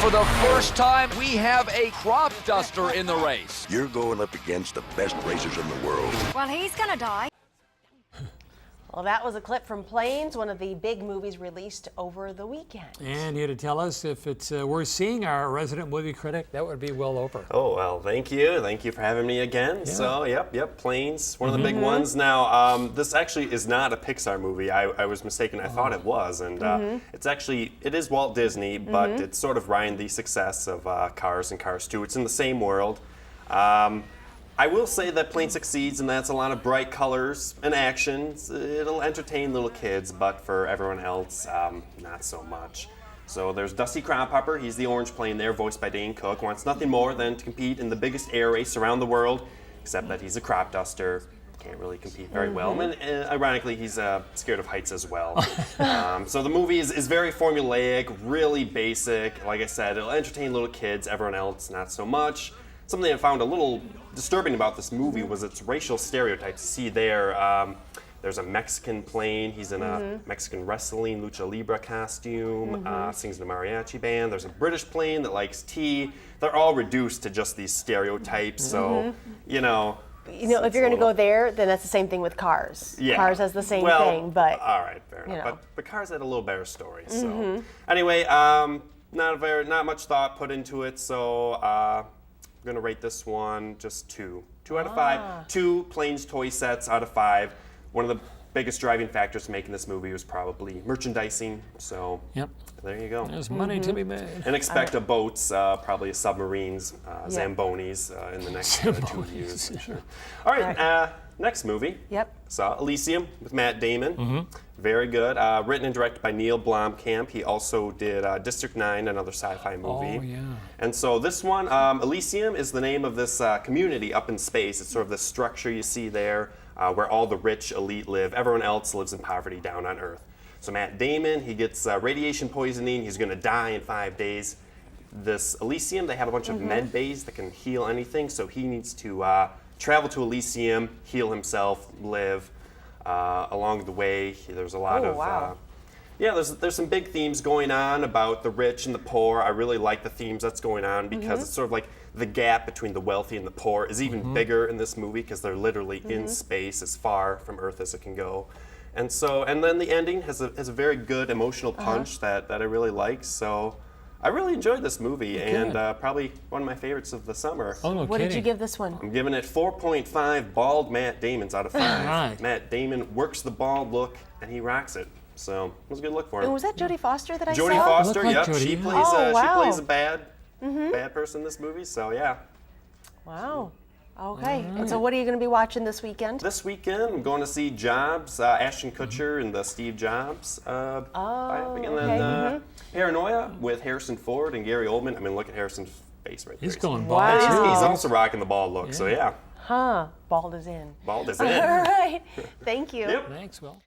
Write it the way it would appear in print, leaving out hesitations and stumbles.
for the first time, we have a crop duster in the race. You're going up against the best racers in the world. Well, he's gonna die. Well, that was a clip from Planes, one of the big movies released over the weekend. And here to tell us if it's worth seeing, our resident movie critic, that would be Will Loper. Oh, well, thank you. Thank you for having me again. Yeah. So, yep, Planes, one of the big ones. Now, this actually is not a Pixar movie. I was mistaken. I thought it was. And it is Walt Disney, but it's sort of riding the success of Cars and Cars 2. It's in the same world. I will say that Plane succeeds, and that's a lot of bright colors and action. It'll entertain little kids, but for everyone else, not so much. So there's Dusty Cropper. He's the orange plane there, voiced by Dane Cook. Wants nothing more than to compete in the biggest air race around the world, except that he's a crop duster. Can't really compete very well. And ironically, he's scared of heights as well. So the movie is very formulaic, really basic. Like I said, it'll entertain little kids. Everyone else, not so much. Something I found a little disturbing about this movie was its racial stereotypes. You see there, there's a Mexican plane. He's in a Mexican wrestling lucha libre costume, sings in a mariachi band. There's a British plane that likes tea. They're all reduced to just these stereotypes. So, if you're going to go there, then that's the same thing with Cars. Yeah. Cars has the same thing, but all right, fair enough. But Cars had a little better story. So anyway, not much thought put into it. So I'm gonna rate this one just 2 out of 5. 2 Planes toy sets out of 5. One of the biggest driving factors to making this movie was probably merchandising. So there you go. There's money to be made. And expect a boats, probably submarines, Zambonis in the next 2 years. I'm sure. All right, next movie. Saw Elysium with Matt Damon. Very good. Written and directed by Neil Blomkamp. He also did District 9, another sci-fi movie. Oh, yeah. And so this one, Elysium is the name of this community up in space. It's sort of the structure you see there where all the rich elite live. Everyone else lives in poverty down on Earth. So Matt Damon, he gets radiation poisoning. He's going to die in 5 days. This Elysium, they have a bunch of med bays that can heal anything. So he needs to travel to Elysium, heal himself, live. Along the way, there's a lot of there's some big themes going on about the rich and the poor. I really like the themes that's going on because it's sort of like the gap between the wealthy and the poor is even bigger in this movie because they're literally in space, as far from Earth as it can go. And then the ending has a very good emotional punch that I really like. So I really enjoyed this movie, and probably one of my favorites of the summer. Oh, no what kidding. did you give this one? I'm giving it 4.5 bald Matt Damons out of 5. Right. Matt Damon works the bald look, and he rocks it. So it was a good look for him. And was that Jodie Foster that I saw? Jodie Foster, Looked like yep. Jodie, She yeah. plays wow. she plays a bad person in this movie. So yeah. Wow. Okay. And so what are you going to be watching this weekend? This weekend, I'm going to see Jobs, Ashton Kutcher and the Steve Jobs biopic, and then Paranoia with Harrison Ford and Gary Oldman. I mean, look at Harrison's face right there. He's going Wow. bald, too. He's also rocking the bald look. So yeah. Bald is in. Bald is in. All right. Thank you. Yep. Thanks, Will.